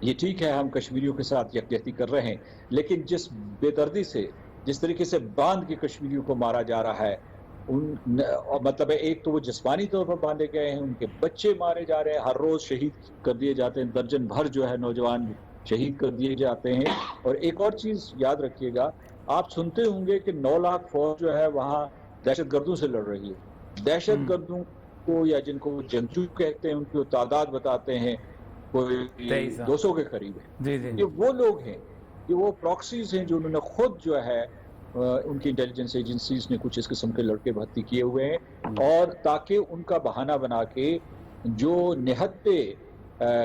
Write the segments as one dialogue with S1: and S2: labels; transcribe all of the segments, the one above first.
S1: یہ ٹھیک ہے ہم کشمیریوں کے ساتھ یکجہتی کر رہے ہیں، لیکن جس بے دردی سے، جس طریقے سے باندھ کے کشمیریوں کو مارا جا رہا ہے، مطلب ہے ایک تو وہ جسمانی طور پر باندھے گئے ہیں، ان کے بچے مارے جا رہے ہیں، ہر روز شہید کر دیے جاتے ہیں، درجن بھر جو ہے نوجوان شہید کر دیے جاتے ہیں۔ اور ایک اور چیز یاد رکھیے گا، آپ سنتے ہوں گے کہ 9 لاکھ فوج جو ہے وہاں دہشت گردوں سے لڑ رہی ہے۔ دہشت گردوں کو، یا جن کو جنگجو کہتے ہیں، ان کی تعداد بتاتے ہیں کوئی 200 کے قریب ہے۔ یہ وہ لوگ ہیں، یہ وہ پراکسیز ہیں جو انہوں نے خود جو ہے ان کی انٹیلیجنس ایجنسیز نے کچھ اس قسم کے لڑکے بھرتی کیے ہوئے ہیں، اور تاکہ ان کا بہانہ بنا کے جو نہتے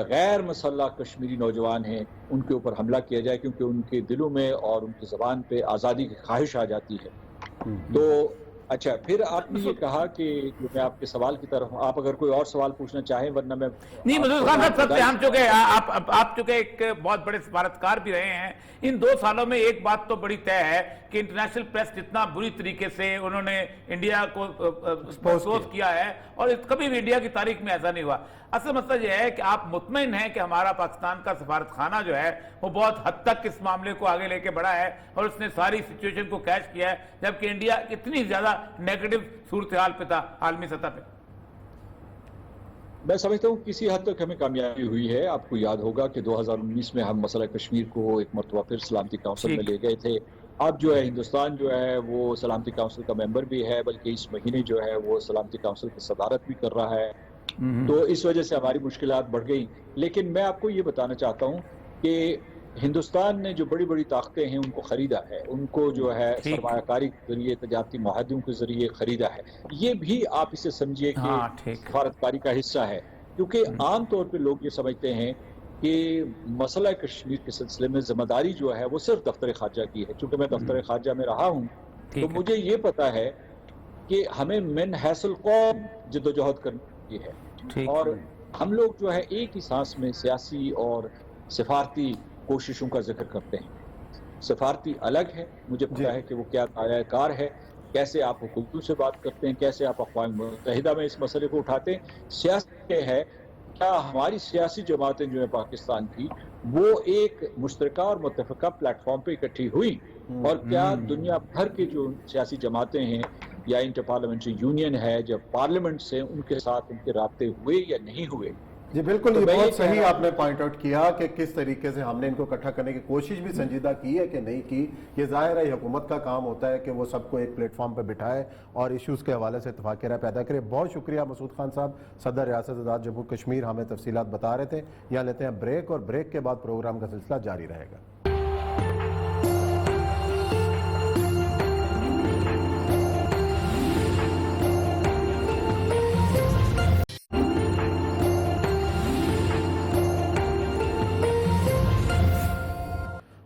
S1: غیر مسلح کشمیری نوجوان ہیں ان کے اوپر حملہ کیا جائے، کیونکہ ان کے دلوں میں اور ان کی زبان پہ آزادی کی خواہش آ جاتی ہے۔ تو اچھا، پھر آپ نے یہ کہا کہ میں آپ کے سوال کی طرف، آپ اگر کوئی اور سوال پوچھنا چاہیں، ورنہ میں
S2: نہیں، مسعود خان صاحب، ہم چونکہ آپ چونکہ ایک بہت بڑے سفارتکار بھی رہے ہیں، ان 2 سالوں میں ایک بات تو بڑی طے ہے کہ انٹرنیشنل پریس جتنا بری طریقے سے انہوں نے انڈیا کو ایکسپوز کیا ہے، اور کبھی بھی انڈیا کی تاریخ میں ایسا نہیں ہوا۔ اصل مسئلہ یہ ہے کہ آپ مطمئن ہیں کہ ہمارا پاکستان کا سفارت خانہ جو ہے وہ بہت حد تک اس معاملے کو آگے لے کے بڑھا ہے، اور اس نے ساری سچویشن کو کیچ کیا ہے، جبکہ انڈیا اتنی زیادہ نیگیٹو صورتحال پہ تھا عالمی سطح پہ۔
S1: میں سمجھتا ہوں کسی حد تک ہمیں کامیابی ہوئی ہے۔ آپ کو یاد ہوگا کہ 2019 میں ہم مسئلہ کشمیر کو ایک مرتبہ پھر سلامتی کونسل میں لے گئے تھے۔ اب جو ہے ہندوستان جو ہے وہ سلامتی کونسل کا ممبر بھی ہے، بلکہ اس مہینے جو ہے وہ سلامتی کونسل کی صدارت بھی کر رہا ہے۔ تو اس وجہ سے ہماری مشکلات بڑھ گئی، لیکن میں آپ کو یہ بتانا چاہتا ہوں کہ ہندوستان نے جو بڑی بڑی طاقتیں ہیں ان کو خریدا ہے، ان کو جو ہے سرمایہ کاری کے ذریعے، تجارتی معاہدوں کے ذریعے خریدا ہے۔ یہ بھی آپ اسے سمجھیے کہ سفارت کاری کا حصہ ہے، کیونکہ عام طور پہ لوگ یہ سمجھتے ہیں کہ مسئلہ کشمیر کے سلسلے میں ذمہ داری جو ہے وہ صرف دفتر خارجہ کی ہے۔ چونکہ میں دفتر خارجہ میں رہا ہوں تو مجھے یہ پتا ہے کہ ہمیں من حیث القوم جدوجہد کرنی ہے، اور ہم لوگ جو ہے ایک ہی سانس میں سیاسی اور سفارتی کوششوں کا ذکر کرتے ہیں۔ سفارتی الگ ہے، مجھے پتا ہے کہ وہ کیا دائرہ کار ہے، کیسے آپ حکومتوں سے بات کرتے ہیں، کیسے آپ اقوام متحدہ میں اس مسئلے کو اٹھاتے ہیں۔ سیاست یہ ہے، کیا ہماری سیاسی جماعتیں جو ہیں پاکستان کی، وہ ایک مشترکہ اور متفقہ پلیٹ فارم پہ اکٹھی ہوئی، اور کیا دنیا بھر کے جو سیاسی جماعتیں ہیں یا انٹر پارلیمنٹری یونین ہے، جب پارلیمنٹ سے ان کے ساتھ ان کے رابطے ہوئے یا نہیں ہوئے؟
S3: جی بالکل، یہ بہت صحیح آپ نے پوائنٹ آؤٹ کیا کہ کس طریقے سے ہم نے ان کو اکٹھا کرنے کی کوشش بھی سنجیدہ کی ہے کہ نہیں کی۔ یہ ظاہر ہے حکومت کا کام ہوتا ہے کہ وہ سب کو ایک پلیٹ فارم پہ بٹھائے اور ایشوز کے حوالے سے اتفاق رائے پیدا کرے۔ بہت شکریہ مسعود خان صاحب، صدر ریاست آزاد جموں کشمیر، ہمیں تفصیلات بتا رہے تھے۔ یہاں لیتے ہیں بریک، اور بریک کے بعد پروگرام کا سلسلہ جاری رہے گا۔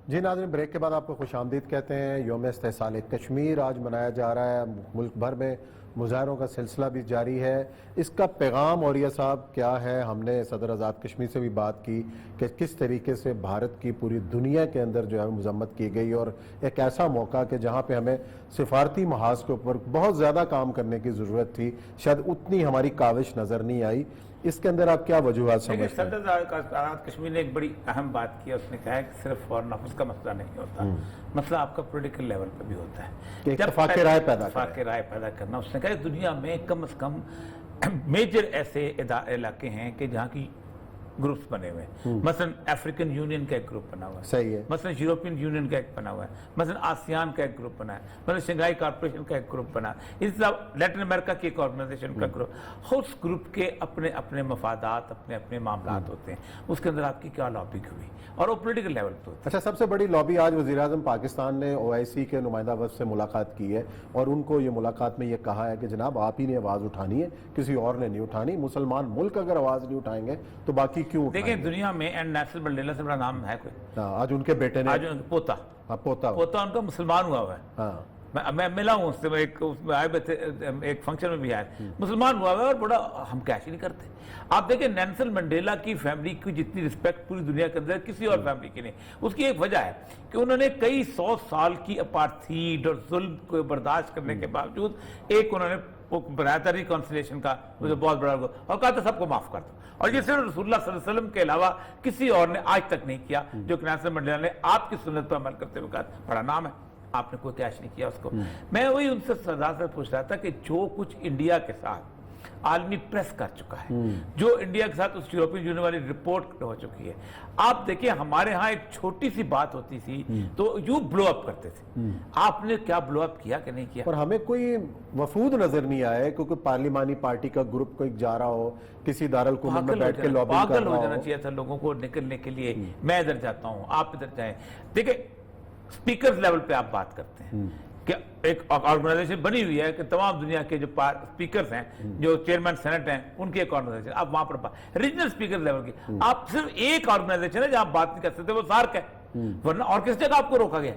S3: جی ناظرین، بریک کے بعد آپ کو خوش آمدید کہتے ہیں۔ یوم استحصال کشمیر آج منایا جا رہا ہے، ملک بھر میں مظاہروں کا سلسلہ بھی جاری ہے۔ اس کا پیغام اوریہ صاحب کیا ہے؟ ہم نے صدر آزاد کشمیر سے بھی بات کی کہ کس طریقے سے بھارت کی پوری دنیا کے اندر جو ہے مذمت کی گئی، اور ایک ایسا موقع کہ جہاں پہ ہمیں سفارتی محاذ کے اوپر بہت زیادہ کام کرنے کی ضرورت تھی، شاید اتنی ہماری کاوش نظر نہیں آئی۔ اس کے اندر آپ کیا وجوہات سمجھتے ہیں؟
S2: صدر آزاد کشمیر نے ایک بڑی اہم بات کی، اس نے کہا ہے کہ صرف فورن آفس کا مسئلہ نہیں ہوتا، مسئلہ آپ کا پولیٹیکل لیول پہ بھی ہوتا ہے،
S3: اتفاق رائے
S2: پیدا کرنا۔ اس نے کہا کہ دنیا میں کم از کم میجر ایسے علاقے ہیں کہ جہاں کی گروپس بنے ہوئے ہیں، مثلا افریقن یونین کا ایک گروپ بنا ہوا ہے،
S3: صحیح ہے،
S2: مثلا یورپین یونین کا ایک بنا ہوا ہے، مثلا آسیان کا ایک گروپ بنا ہے، مثلا شنگھائی کارپوریشن کا ایک گروپ بنا ہے، اس طرح لیٹن امریکہ کی ایک آرگنائزیشن کا گروپ۔ اس گروپ کے اپنے اپنے مفادات، اپنے اپنے معاملات ہوتے ہیں، اس کے اندر آپ کی کیا لابنگ ہوئی، اور وہ پولیٹیکل لیول پہ ہوتی ہے۔
S3: اچھا، سب سے بڑی لابی آج وزیراعظم پاکستان نے OIC کے نمائندہ وفد سے ملاقات کی ہے، اور ان کو یہ ملاقات میں یہ کہا ہے کہ جناب آپ ہی نے آواز اٹھانی ہے، کسی اور نے نہیں اٹھانی۔ مسلمان ملک اگر آواز نہیں اٹھائیں گے تو باقی کیوں اٹھائیں گے؟
S2: دیکھیں دنیا میں نیلسن منڈیلا سے بڑا نام ہے کوئی؟
S3: آج ان کے بیٹے نے،
S2: آج پوتا ان کا مسلمان ہوا ہوا ہے، میں ملا ہوں اس سے، ایک فنکشن میں بھی آئے، مسلمان ہوا ہوا ہے، اور بڑا ہم کیش ہی نہیں کرتے۔ آپ دیکھیں نیلسن منڈیلا کی فیملی کی جتنی رسپیکٹ پوری دنیا کے اندر کسی اور فیملی کی نہیں۔ اس کی ایک وجہ ہے کہ انہوں نے کئی 100 سال کی اپارتھیڈ اور ظلم کو برداشت کرنے کے باوجود ایک انہوں نے وہ بنایا تھا ریکانسیلیشن کا، وہ جو بہت بڑا، اور کہا تھا سب کو معاف کر دو، اور یہ صرف رسول اللہ صلی اللہ علیہ وسلم کے علاوہ کسی اور نے آج تک نہیں کیا، جو کہ نیلسن منڈیلا نے آپ کی سنت پر عمل کرتے ہوئے کہا بڑا نام ہے، آپ نے کوئی کیش نہیں کیا اس کو۔ میں وہی ان سے سزا سے پوچھ رہا تھا کہ جو کچھ انڈیا کے ساتھ عالمی پریس کر چکا ہے، جو انڈیا کے ساتھ اس یورپین یونین والی رپورٹ ہو چکی ہے، آپ دیکھیں ہمارے ہاں ایک چھوٹی سی بات ہوتی تھی تو یوں بلو اپ کرتے تھے، آپ نے کیا بلو اپ کیا کہ نہیں کیا؟
S3: اور ہمیں کوئی وفود نظر نہیں آیا کیونکہ پارلیمانی پارٹی کا گروپ کوئی جا رہا ہو کسی دارالحکومت میں بیٹھ کے لابنگ کر
S2: پاگل
S3: رہا
S2: ہو جانا
S3: ہو۔
S2: چاہیے تھا لوگوں کو نکلنے کے لیے، میں ادھر جاتا ہوں آپ ادھر جائیں۔ دیکھیں سپیکرز لیول پہ آپ بات کرتے ہیں کہ ایک آرگنائزیشن بنی ہوئی ہے کہ تمام دنیا کے جو سپیکرز ہیں، جو چیئرمین سینٹ ہیں، ان کی ایک آرگنائزیشن، آپ وہاں پر ریجنل سپیکر لیول کی، آپ صرف ایک آرگنائزیشن ہے جہاں آپ بات نہیں کر سکتے، وہ سارک ہے، ورنہ اور کس جگہ آپ کو روکا گیا،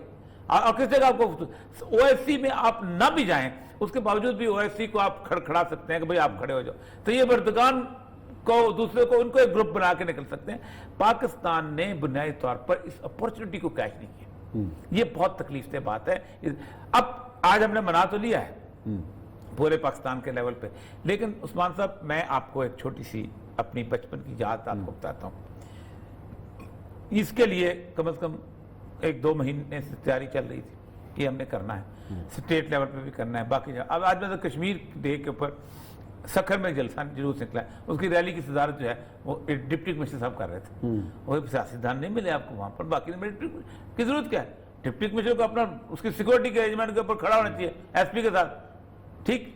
S2: اور کس جگہ آپ کو او ایس سی میں آپ نہ بھی جائیں، اس کے باوجود بھی او ایس سی کو آپ کھڑا سکتے ہیں کہ بھئی آپ کھڑے ہو جاؤ، تو یہ بردگان کو دوسرے کو ان کو ایک گروپ بنا کے نکل سکتے ہیں۔ پاکستان نے بنیادی طور پر اس اپورچونٹی کو کیچ نہیں کیا، یہ بہت تکلیف دہ بات ہے۔ اب آج ہم نے منا تو لیا ہے پورے پاکستان کے لیول پہ، لیکن عثمان صاحب میں آپ کو ایک چھوٹی سی اپنی بچپن کی یاد آپ کو بتاتا ہوں۔ اس کے لیے کم از کم 1-2 مہینے سے تیاری چل رہی تھی کہ ہم نے کرنا ہے، اسٹیٹ لیول پہ بھی کرنا ہے، باقی اب آج میں تو کشمیر ڈے کے اوپر سکھر میں جلسہ جلوس نکلا ہے، اس کی ریلی کی صدارت جو ہے وہ ڈپٹی کمشنر صاحب کر رہے تھے، وہ سیاستدان نہیں ملے آپ کو وہاں پر، باقی ڈپٹی کی ضرورت کیا ہے، ڈپٹی کمشنر کو اپنا اس کی سیکورٹی کے ارینجمنٹ کے اوپر کھڑا ہونا چاہیے ایس پی کے ساتھ، ٹھیک۔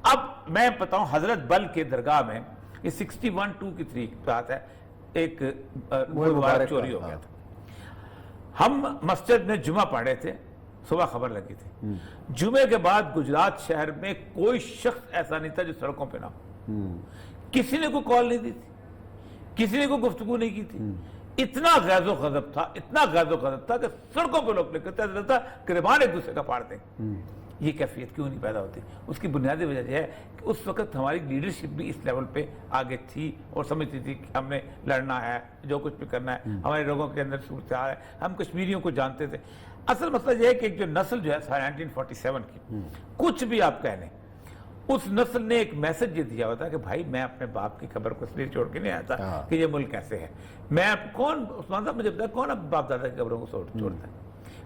S2: اب میں بتاؤں حضرت بل کے درگاہ میں یہ 61-2 کی بات ہے، ایک مبارک چوری ہو گیا تھا، ہم مسجد میں جمعہ پڑھ رہے تھے، صبح خبر لگی تھی، جمعے کے بعد گجرات شہر میں کوئی شخص ایسا نہیں تھا جو سڑکوں پہ نہ ہو، کسی نے کوئی کال نہیں دی تھی، کسی نے کوئی گفتگو نہیں کی تھی، اتنا غیظ و غضب تھا، اتنا غیظ و غضب تھا کہ سڑکوں پہ لوگ نکلتے تھا گریبان ایک دوسرے کا پاڑ دیں۔ یہ کیفیت کیوں نہیں پیدا ہوتی؟ اس کی بنیادی وجہ یہ ہے کہ اس وقت ہماری لیڈرشپ بھی اس لیول پہ آگے تھی اور سمجھتی تھی کہ ہم نے لڑنا ہے، جو کچھ بھی کرنا ہے، ہمارے لوگوں کے اندر صورتحال ہے، ہم کشمیریوں کو جانتے تھے۔ اصل مسئلہ یہ ہے کہ ایک جو نسل جو ہے 1947 کی، کچھ بھی آپ کہہ لیں، اس نسل نے ایک میسج یہ دیا ہوتا ہے کہ بھائی میں اپنے باپ کی قبر کو اس لیے چھوڑ کے نہیں آیا تھا کہ یہ ملک کیسے ہے، میں کون، عثمان صاحب مجھے بتایا کون اب باپ دادا کی قبروں کو چھوڑتا ہے؟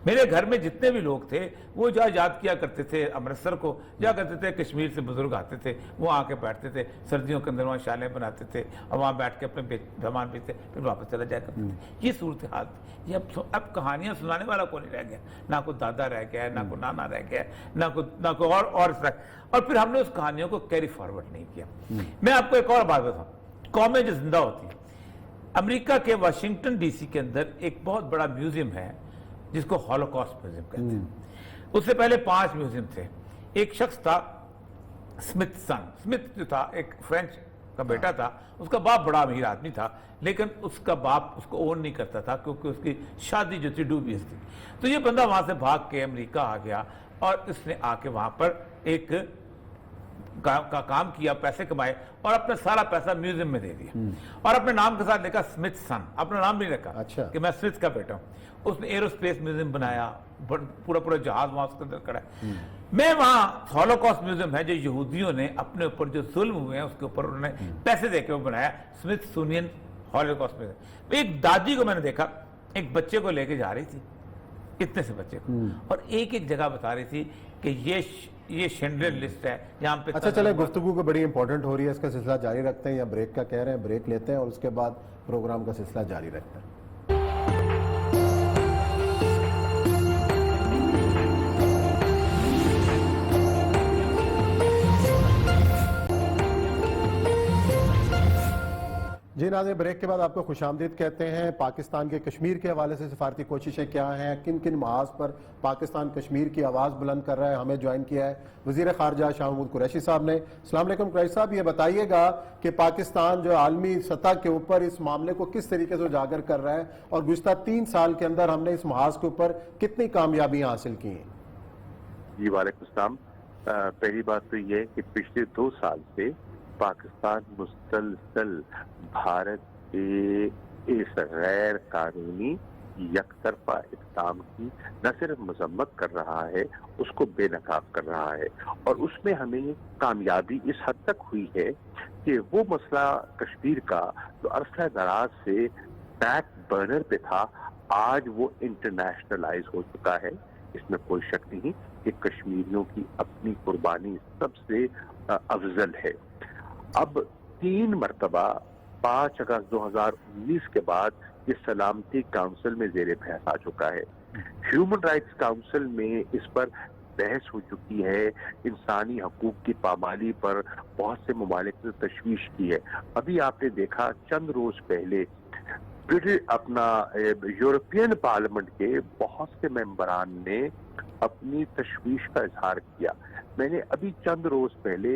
S2: میرے گھر میں جتنے بھی لوگ تھے وہ جہاں یاد کیا کرتے تھے امرتسر کو، جا کرتے تھے کشمیر سے بزرگ آتے تھے، وہ آ کے بیٹھتے تھے، سردیوں کے اندر وہاں شالیں بناتے تھے اور وہاں بیٹھ کے اپنے سامان بیچتے پھر واپس چلا جایا کرتے تھے۔ یہ صورتحال تھی۔ یہ اب کہانیاں سنانے والا کوئی نہیں رہ گیا، نہ کوئی دادا رہ گیا، نہ کوئی نانا رہ گیا، نہ کوئی اور اس طرح، اور پھر ہم نے اس کہانیوں کو کیری فارورڈ نہیں کیا۔ میں آپ کو ایک اور بات بتاؤں، قومیں جو زندہ ہوتی ہیں، امریکہ کے واشنگٹن ڈی سی کے اندر ایک بہت بڑا میوزیم ہے جس کو ہولوکاسٹ میوزیم کہتے ہیں، اس سے پہلے 5 میوزیم تھے۔ ایک شخص تھا سمتھ جو تھا، ایک فرینچ کا بیٹا تھا، اس کا باپ بڑا امیر آدمی تھا، لیکن اس کا باپ اس کو اون نہیں کرتا تھا کیونکہ اس کی شادی جو تھی ڈوبیس تھی، تو یہ بندہ وہاں سے بھاگ کے امریکہ آ گیا اور اس نے آ کے وہاں پر ایک کا کام کیا، پیسے کمائے اور اپنا سارا پیسہ میوزیم میں دے دیا اور اپنے نام کے ساتھ لکھا سمتھ سن، اپنا نام نہیں رکھا کہ میں سمتھ کا بیٹا ہوں۔ اس نے ایرو اسپیس میوزیم بنایا، پورا جہاز وہاں اس کے اندر کھڑا ہے۔ میں وہاں ہولوکاسٹ میوزیم ہے جو یہودیوں نے اپنے اوپر جو ظلم ہوئے ہیں اس کے اوپر انہوں نے پیسے دے کے وہ بنایا، سمتھسونین ہولوکاسٹ میوزیم۔ ایک دادی کو میں نے دیکھا، ایک بچے کو لے کے جا رہی تھی، اتنے سے بچے کو، اور ایک جگہ بتا رہی تھی کہ یہ شنڈلر لسٹ ہے جہاں پہ۔
S3: اچھا چلیں، گفتگو کو بڑی امپورٹنٹ ہو رہی ہے، اس کا سلسلہ جاری رکھتے ہیں یا بریک کا کہہ رہے ہیں؟ بریک لیتے ہیں اور اس کے بعد پروگرام کا سلسلہ جاری رکھتے ہیں۔ جی ناظرین، بریک کے بعد آپ کو خوش آمدید کہتے ہیں۔ پاکستان کے کشمیر کے حوالے سے سفارتی کوششیں کیا ہیں، کن کن محاذ پر پاکستان کشمیر کی آواز بلند کر رہا ہے؟ ہمیں جوائن کیا ہے وزیر خارجہ شاہ محمود قریشی صاحب نے۔ السلام علیکم قریشی صاحب، یہ بتائیے گا کہ پاکستان جو عالمی سطح کے اوپر اس معاملے کو کس طریقے سے اجاگر کر رہا ہے اور گزشتہ 3 سال کے اندر ہم نے اس محاذ کے اوپر کتنی کامیابیاں حاصل کی ہیں؟
S4: جی وعلیکم السلام۔ پہلی بات تو یہ کہ پچھلے 2 سال سے پاکستان مسلسل بھارت کے اس غیر قانونی یک طرفہ اقدام کی نہ صرف مذمت کر رہا ہے، اس کو بے نقاب کر رہا ہے، اور اس میں ہمیں کامیابی اس حد تک ہوئی ہے کہ وہ مسئلہ کشمیر کا جو عرصہ دراز سے بیک برنر پہ تھا، آج وہ انٹرنیشنلائز ہو چکا ہے۔ اس میں کوئی شک نہیں کہ کشمیریوں کی اپنی قربانی سب سے افضل ہے۔ اب 3 مرتبہ 5 اگست 2019 کے بعد یہ سلامتی کونسل میں زیر بحث آ چکا ہے۔ ہیومن رائٹس کونسل میں اس پر بحث ہو چکی ہے، انسانی حقوق کی پامالی پر بہت سے ممالک نے تشویش کی ہے۔ ابھی آپ نے دیکھا چند روز پہلے اپنا یورپین پارلیمنٹ کے بہت سے ممبران نے اپنی تشویش کا اظہار کیا۔ میں نے ابھی چند روز پہلے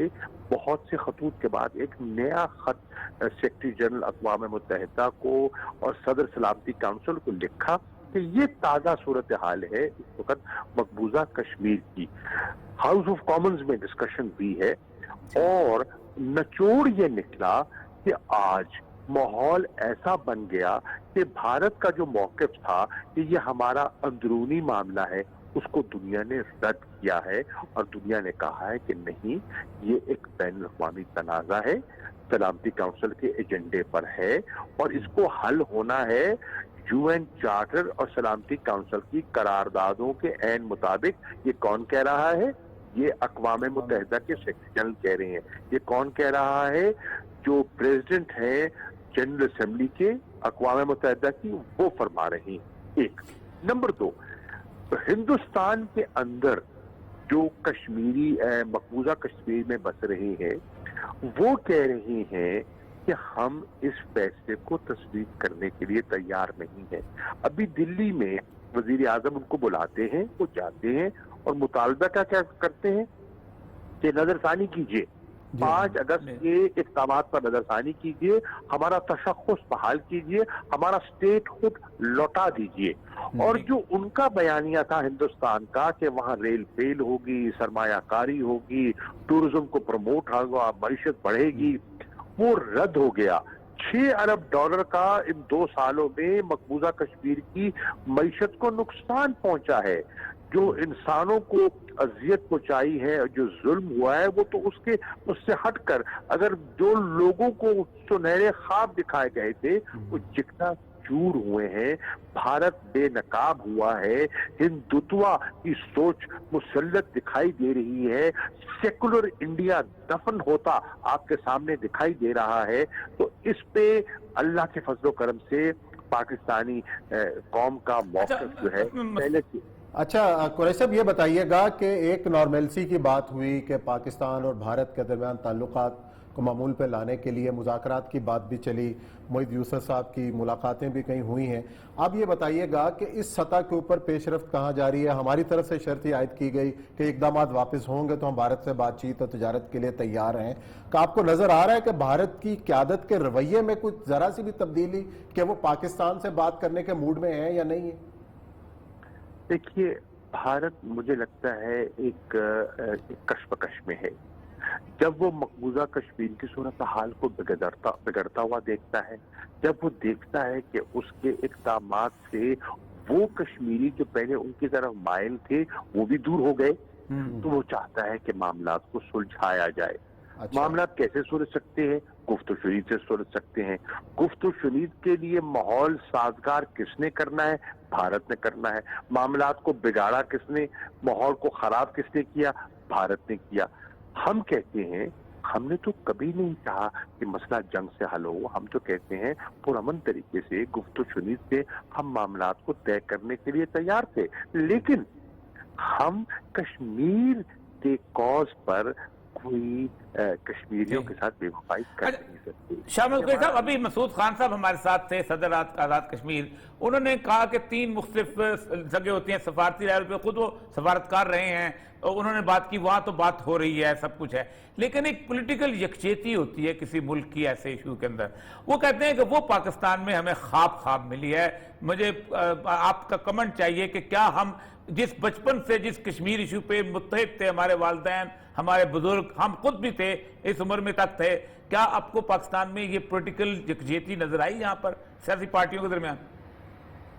S4: بہت سے خطوط کے بعد ایک نیا خط سیکرٹری جنرل اقوام متحدہ کو اور صدر سلامتی کونسل کو لکھا کہ یہ تازہ صورتحال ہے اس وقت مقبوضہ کشمیر کی۔ ہاؤس آف کامنز میں ڈسکشن ہوئی ہے اور نچوڑ یہ نکلا کہ آج ماحول ایسا بن گیا کہ بھارت کا جو موقف تھا کہ یہ ہمارا اندرونی معاملہ ہے، اس کو دنیا نے رد کیا ہے، اور دنیا نے کہا ہے کہ نہیں، یہ ایک بین الاقوامی تنازع ہے، سلامتی کونسل کے ایجنڈے پر ہے، اور اس کو حل ہونا ہے یو این چارٹر اور سلامتی کونسل کی قراردادوں کے عین مطابق۔ یہ کون کہہ رہا ہے؟ یہ اقوام متحدہ کے سیکرٹری جنرل کہہ رہے ہیں۔ یہ کون کہہ رہا ہے؟ جو پریزیڈنٹ ہیں جنرل اسمبلی کے اقوام متحدہ کی، وہ فرما رہے ہیں۔ ایک نمبر 2، ہندوستان کے اندر جو کشمیری مقبوضہ کشمیر میں بس رہے ہیں وہ کہہ رہے ہیں کہ ہم اس فیصلے کو تسلیم کرنے کے لیے تیار نہیں ہیں۔ ابھی دلی میں وزیر اعظم ان کو بلاتے ہیں، وہ جاتے ہیں اور مطالبہ کیا کرتے ہیں کہ نظر ثانی کیجیے، 5 اگست کے اقدامات پر نظر ثانی کیجیے، ہمارا تشخص بحال کیجیے، ہمارا اسٹیٹ ہوڈ لوٹا دیجیے۔ اور جو ان کا بیانیہ تھا ہندوستان کا کہ وہاں ریل فیل ہوگی، سرمایہ کاری ہوگی، ٹورزم کو پروموٹ ہوگا، معیشت بڑھے گی، وہ رد ہو گیا۔ $6 ارب کا ان 2 سالوں میں مقبوضہ کشمیر کی معیشت کو نقصان پہنچا ہے۔ جو انسانوں کو اذیت پہنچائی ہے، جو ظلم ہوا ہے، وہ تو اس سے ہٹ کر اگر جو لوگوں کو سنہرے خواب دکھائے گئے تھے وہ چکنا چور ہوئے ہیں۔ بھارت بے نقاب ہوا ہے، ہندوتوا کی سوچ مسلط دکھائی دے رہی ہے، سیکولر انڈیا دفن ہوتا آپ کے سامنے دکھائی دے رہا ہے۔ تو اس پہ اللہ کے فضل و کرم سے پاکستانی قوم کا موقف جو ہے پہلے سے۔
S3: اچھا قریش صاحب، یہ بتائیے گا کہ ایک نارملسی کی بات ہوئی کہ پاکستان اور بھارت کے درمیان تعلقات کو معمول پہ لانے کے لیے مذاکرات کی بات بھی چلی، معید یوسف صاحب کی ملاقاتیں بھی کہیں ہوئی ہیں۔ اب یہ بتائیے گا کہ اس سطح کے اوپر پیش رفت کہاں جاری ہے؟ ہماری طرف سے شرط عائد کی گئی کہ اقدامات واپس ہوں گے تو ہم بھارت سے بات چیت اور تجارت کے لیے تیار ہیں۔ کہ آپ کو نظر آ رہا ہے کہ بھارت کی قیادت کے رویے میں کچھ ذرا سی بھی تبدیلی کہ وہ پاکستان سے بات کرنے کے موڈ میں ہیں یا نہیں ہے؟
S4: دیکھیے، بھارت مجھے لگتا ہے ایک کشمکش میں ہے۔ جب وہ مقبوضہ کشمیر کی صورتحال کو بگڑتا ہوا دیکھتا ہے، جب وہ دیکھتا ہے کہ اس کے اقدامات سے وہ کشمیری جو پہلے ان کی طرف مائل تھے وہ بھی دور ہو گئے، تو وہ چاہتا ہے کہ معاملات کو سلجھایا جائے۔ معاملات کیسے سلجھ سکتے ہیں؟ گفت و شنید سے سلجھ سکتے ہیں۔ گفت و شنید کے لیے ماحول سازگار کس نے کرنا ہے؟ بھارت نے کرنا ہے۔ معاملات کو بگاڑا کس نے؟ ماحول کو خراب کس نے کیا؟ بھارت نے کیا۔ ہم کہتے ہیں، ہم نے تو کبھی نہیں چاہا کہ مسئلہ جنگ سے حل ہو، ہم تو کہتے ہیں پرامن طریقے سے گفت و شنید سے ہم معاملات کو طے کرنے کے لیے تیار تھے، لیکن ہم کشمیر کے کاز پر کوئی کشمیریوں کے ساتھ بے وفائی کر نہیں سکتے۔
S2: شامل قریش صاحب، ابھی مسعود خان صاحب ہمارے ساتھ تھے، صدر آزاد کشمیر، انہوں نے کہا کہ 3 مختلف جگہ ہوتی ہیں، سفارتی لیول پہ خود وہ سفارتکار رہے ہیں، انہوں نے بات کی، وہاں تو بات ہو رہی ہے، سب کچھ ہے، لیکن ایک پولیٹیکل یکجہتی ہوتی ہے کسی ملک کی ایسے ایشو کے اندر۔ وہ کہتے ہیں کہ وہ پاکستان میں ہمیں خواب ملی ہے۔ مجھے آپ کا کمنٹ چاہیے کہ کیا ہم جس بچپن سے جس کشمیر ایشو پہ متحد تھے، ہمارے والدین، ہمارے بزرگ، ہم خود بھی تھے، اس عمر میں تک تھے، کیا آپ کو پاکستان میں یہ پولیٹیکل یکجہتی نظر آئی یہاں پر سیاسی پارٹیوں کے درمیان؟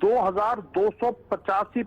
S4: 2285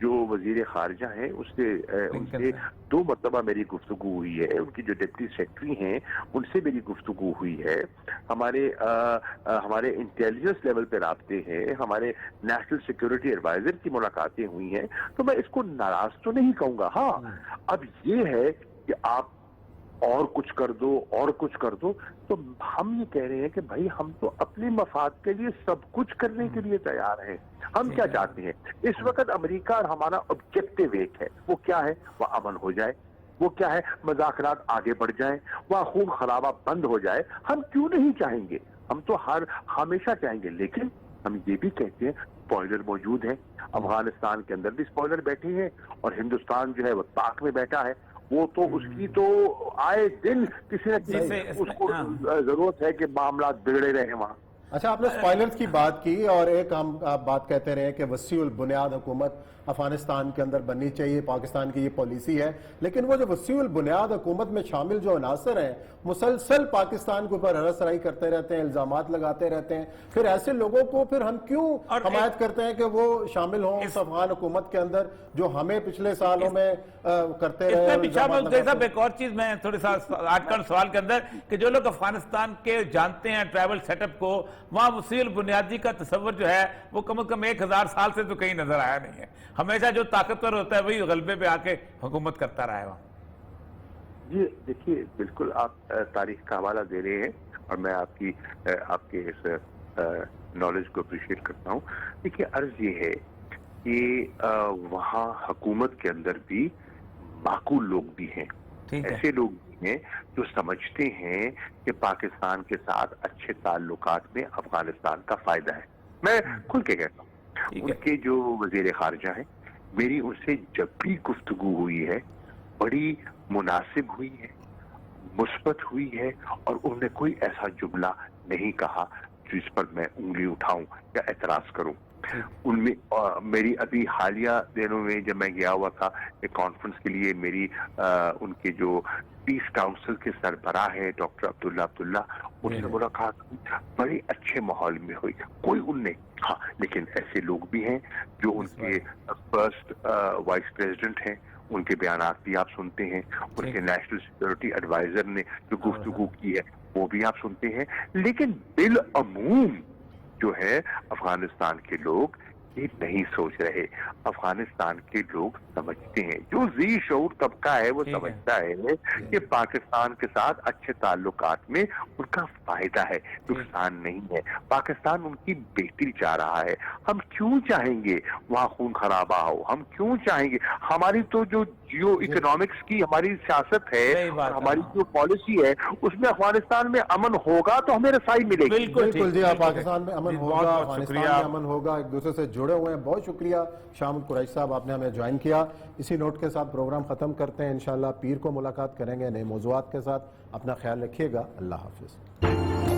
S4: جو وزیر خارجہ ہیں اس سے ان سے 2 مرتبہ میری گفتگو ہوئی ہے، ان کی جو ڈپٹی سیکرٹری ہیں ان سے میری گفتگو ہوئی ہے، ہمارے انٹیلیجنس لیول پہ رابطے ہیں، ہمارے نیشنل سیکیورٹی ایڈوائزر کی ملاقاتیں ہوئی ہیں، تو میں اس کو ناراض تو نہیں کہوں گا۔ ہاں اب یہ ہے کہ آپ اور کچھ کر دو اور کچھ کر دو، تو ہم یہ کہہ رہے ہیں کہ بھائی ہم تو اپنے مفاد کے لیے سب کچھ کرنے کے لیے تیار ہیں۔ ہم کیا چاہتے ہیں اس وقت؟ امریکہ اور ہمارا آبجیکٹیو ایک ہے، وہ کیا ہے؟ وہ امن ہو جائے، وہ کیا ہے؟ مذاکرات آگے بڑھ جائیں، وہاں خون خرابہ بند ہو جائے۔ ہم کیوں نہیں چاہیں گے؟ ہم تو ہمیشہ چاہیں گے، لیکن ہم یہ بھی کہتے ہیں اسپوائلر موجود ہیں، افغانستان کے اندر بھی اسپوائلر بیٹھے ہیں، اور ہندوستان جو ہے وہ پاک میں بیٹھا ہے، وہ تو اس کی تو آئے دن کسی نہ کسی اس کو ضرورت ہے کہ معاملات بگڑے رہے وہاں۔
S3: اچھا، آپ نے اسپوائلرز کی بات کی، اور ایک ہم آپ بات کہتے رہے کہ وسیع البنیاد حکومت افغانستان کے اندر بننی چاہیے، پاکستان کی یہ پالیسی ہے، لیکن وہ جو وسیع البنیاد حکومت میں شامل جو عناصر ہیں مسلسل پاکستان کے اوپر ہرس رائی کرتے رہتے ہیں، الزامات لگاتے رہتے ہیں، پھر ایسے لوگوں کو پھر ہم کیوں حمایت کرتے ہیں کہ وہ شامل ہوں اس افغان حکومت کے اندر جو ہمیں پچھلے سالوں میں کرتے رہے؟
S2: ایک اور چیز میں تھوڑی سا آج کل سوال کے اندر کہ جو لوگ افغانستان کے جانتے ہیں ٹریول سیٹ اپ کو، وہاں وسیع البنیادی کا تصور جو ہے وہ کم از کم 1000 سال سے تو کہیں نظر آیا نہیں ہے۔ ہمیشہ جو طاقتور ہوتا ہے وہی غلبے پہ آ کے حکومت کرتا رہا ہے وہاں۔
S4: جی دیکھیے، بالکل آپ تاریخ کا حوالہ دے رہے ہیں، اور میں آپ کے اس نالج کو اپریشیٹ کرتا ہوں۔ دیکھیے، عرض یہ ہے کہ وہاں حکومت کے اندر بھی معقول لوگ بھی ہیں، ایسے لوگ بھی ہیں جو سمجھتے ہیں کہ پاکستان کے ساتھ اچھے تعلقات میں افغانستان کا فائدہ ہے۔ میں کھل کے کہتا ہوں، ان کے جو وزیر خارجہ ہیں، میری ان سے جب بھی گفتگو ہوئی ہے بڑی مناسب ہوئی ہے، مثبت ہوئی ہے، اور انہوں نے کوئی ایسا جملہ نہیں کہا جس پر میں انگلی اٹھاؤں یا اعتراض کروں۔ ان میں میری ابھی حالیہ دنوں میں جب میں گیا ہوا تھا ایک کانفرنس کے لیے، میری ان کے جو پیس کاؤنسل کے سربراہ ہے ڈاکٹر عبداللہ ان سے ملاقات بڑے اچھے ماحول میں ہوئی، کوئی ان نے ہاں، لیکن ایسے لوگ بھی ہیں جو ان کے فرسٹ وائس پریزیڈنٹ ہیں، ان کے بیانات بھی آپ سنتے ہیں، ان کے نیشنل سیکیورٹی ایڈوائزر نے جو گفتگو کی ہے وہ بھی آپ سنتے ہیں، لیکن بالعموم جو ہے افغانستان کے لوگ یہ نہیں سوچ رہے۔ افغانستان کے لوگ سمجھتے ہیں، جو ذی شعور طبقہ ہے وہ سمجھتا ہے کہ پاکستان کے ساتھ اچھے تعلقات میں ان کا فائدہ ہے، نقصان نہیں ہے۔ پاکستان ان کی بہتری چاہ رہا ہے۔ ہم کیوں چاہیں گے وہاں خون خرابہ ہو؟ ہم کیوں چاہیں گے؟ ہماری تو جو جیو اکنامکس کی ہماری سیاست ہے اور ہماری جو پالیسی ہے اس میں افغانستان میں امن ہوگا تو ہمیں رسائی ملے گی۔
S3: بالکل جی، پاکستان میں امن ہوگا، افغانستان میں امن ہوگا، ایک دوسرے سے جڑے ہوئے ہیں۔ بہت شکریہ شام قریشی صاحب، آپ نے ہمیں جوائن کیا۔ اسی نوٹ کے ساتھ پروگرام ختم کرتے ہیں، انشاءاللہ پیر کو ملاقات کریں گے نئے موضوعات کے ساتھ۔ اپنا خیال رکھیے گا، اللہ حافظ۔